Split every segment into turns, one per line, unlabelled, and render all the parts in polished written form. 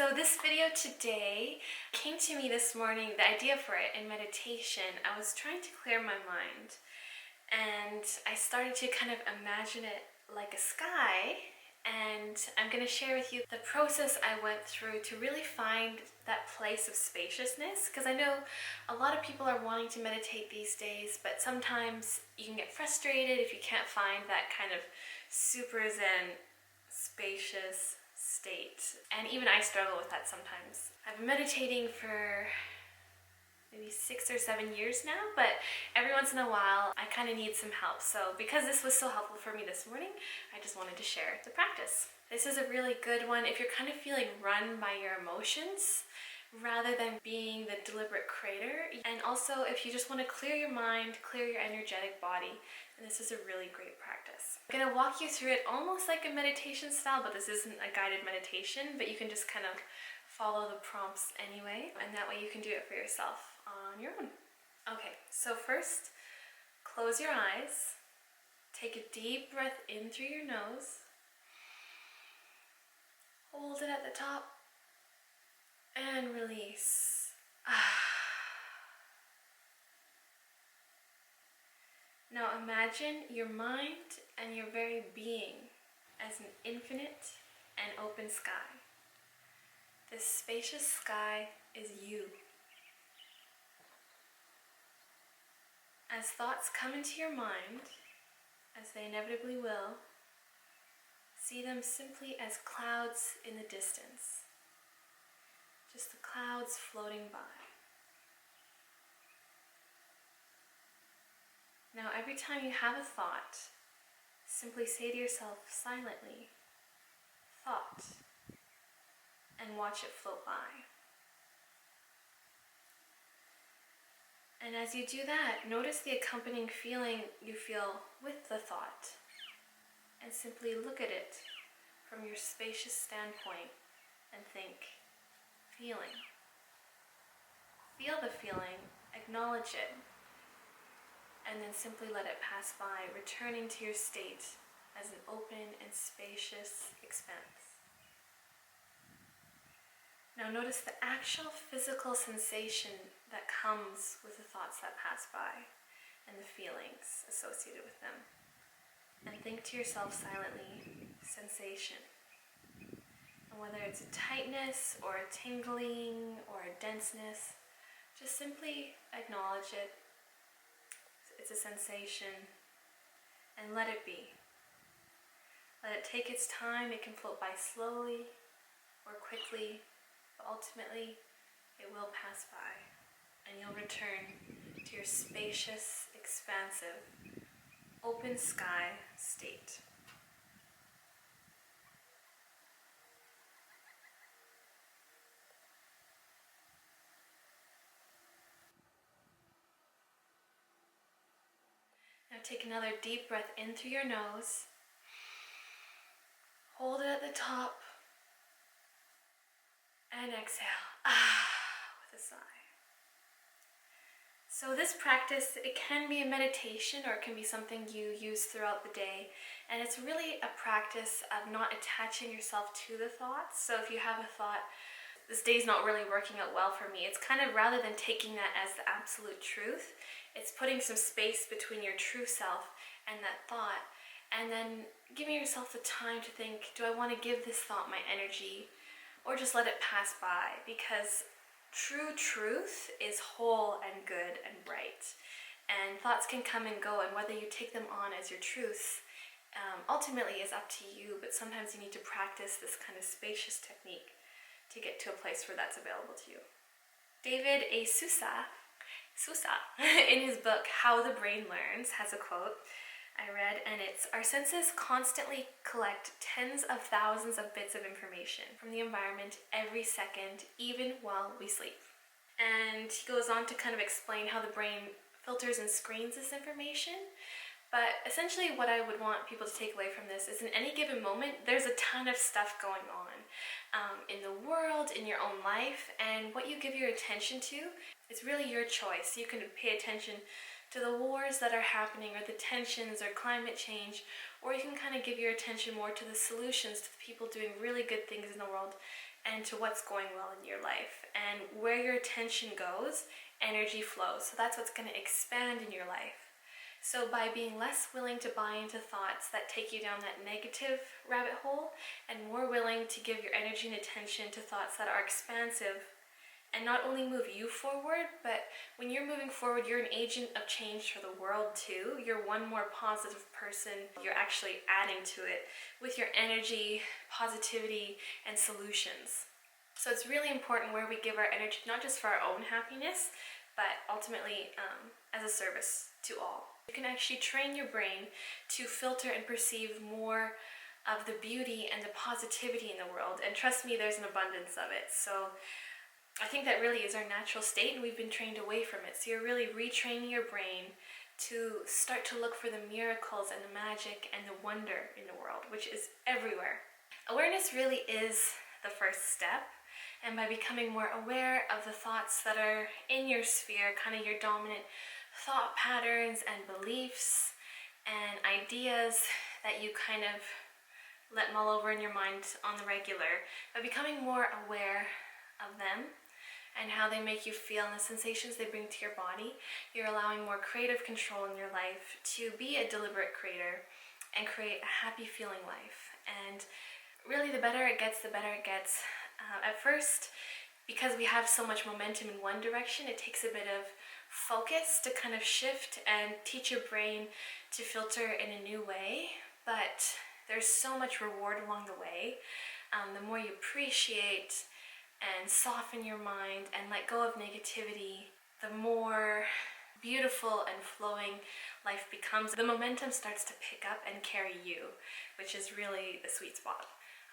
So this video today came to me this morning, the idea for it in meditation. I was trying to clear my mind and I started to kind of imagine it like a sky, and I'm going to share with you the process I went through to really find that place of spaciousness, because I know a lot of people are wanting to meditate these days, but sometimes you can get frustrated if you can't find that kind of super zen, spacious state. And even I struggle with that sometimes. I've been meditating for maybe 6 or 7 years now, but every once in a while I kind of need some help. So because this was so helpful for me this morning, I just wanted to share the practice. This is a really good one if you're kind of feeling run by your emotions rather than being the deliberate creator. And also if you just want to clear your mind, clear your energetic body, then this is a really great practice. I'm going to walk you through it almost like a meditation style, but this isn't a guided meditation, but you can just kind of follow the prompts anyway, and that way you can do it for yourself on your own. Okay, so first, close your eyes, take a deep breath in through your nose, hold it at the top, and release. Now imagine your mind and your very being as an infinite and open sky. This spacious sky is you. As thoughts come into your mind, as they inevitably will, see them simply as clouds in the distance. Just the clouds floating by. Now every time you have a thought, simply say to yourself silently, "Thought," and watch it float by. And as you do that, notice the accompanying feeling you feel with the thought, and simply look at it from your spacious standpoint and think, feeling. Feel the feeling, acknowledge it, and then simply let it pass by, returning to your state as an open and spacious expanse. Now notice the actual physical sensation that comes with the thoughts that pass by and the feelings associated with them. And think to yourself silently, sensation. And whether it's a tightness or a tingling or a denseness, just simply acknowledge it. It's a sensation, and let it be. Let it take its time. It can float by slowly or quickly, but ultimately it will pass by, and you'll return to your spacious, expansive, open sky state. Now take another deep breath in through your nose. Hold it at the top. And exhale, with a sigh. So this practice, it can be a meditation or it can be something you use throughout the day. And it's really a practice of not attaching yourself to the thoughts. So if you have a thought, this day's not really working out well for me, it's kind of, rather than taking that as the absolute truth, it's putting some space between your true self and that thought. And then giving yourself the time to think, do I want to give this thought my energy? Or just let it pass by, because true truth is whole and good and bright. And thoughts can come and go, and whether you take them on as your truth ultimately is up to you, but sometimes you need to practice this kind of spacious technique to get to a place where that's available to you. David A. Sousa, in his book, How the Brain Learns, has a quote I read, and it's, "Our senses constantly collect tens of thousands of bits of information from the environment every second, even while we sleep." And he goes on to kind of explain how the brain filters and screens this information. But essentially what I would want people to take away from this is, in any given moment, there's a ton of stuff going on in the world, in your own life, and what you give your attention to is really your choice. You can pay attention to the wars that are happening, or the tensions, or climate change, or you can kind of give your attention more to the solutions, to the people doing really good things in the world, and to what's going well in your life. And where your attention goes, energy flows. So that's what's going to expand in your life. So by being less willing to buy into thoughts that take you down that negative rabbit hole, and more willing to give your energy and attention to thoughts that are expansive and not only move you forward, but when you're moving forward, you're an agent of change for the world too. You're one more positive person. You're actually adding to it with your energy, positivity, and solutions. So it's really important where we give our energy, not just for our own happiness, but ultimately as a service to all. You can actually train your brain to filter and perceive more of the beauty and the positivity in the world. And trust me, there's an abundance of it. So I think that really is our natural state, and we've been trained away from it. So you're really retraining your brain to start to look for the miracles and the magic and the wonder in the world, which is everywhere. Awareness really is the first step. And by becoming more aware of the thoughts that are in your sphere, kind of your dominant thought patterns and beliefs and ideas that you kind of let mull over in your mind on the regular, by becoming more aware of them and how they make you feel and the sensations they bring to your body, you're allowing more creative control in your life to be a deliberate creator and create a happy feeling life. And really, the better it gets, the better it gets. At first, because we have so much momentum in one direction, it takes a bit of focus to kind of shift and teach your brain to filter in a new way. But there's so much reward along the way. The more you appreciate and soften your mind and let go of negativity, the more beautiful and flowing life becomes. The momentum starts to pick up and carry you, which is really the sweet spot.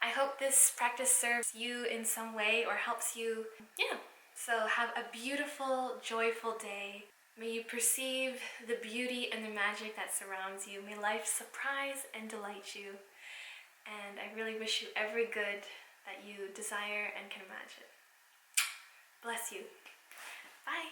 I hope this practice serves you in some way or helps you. So have a beautiful, joyful day. May you perceive the beauty and the magic that surrounds you. May life surprise and delight you. And I really wish you every good that you desire and can imagine. Bless you. Bye.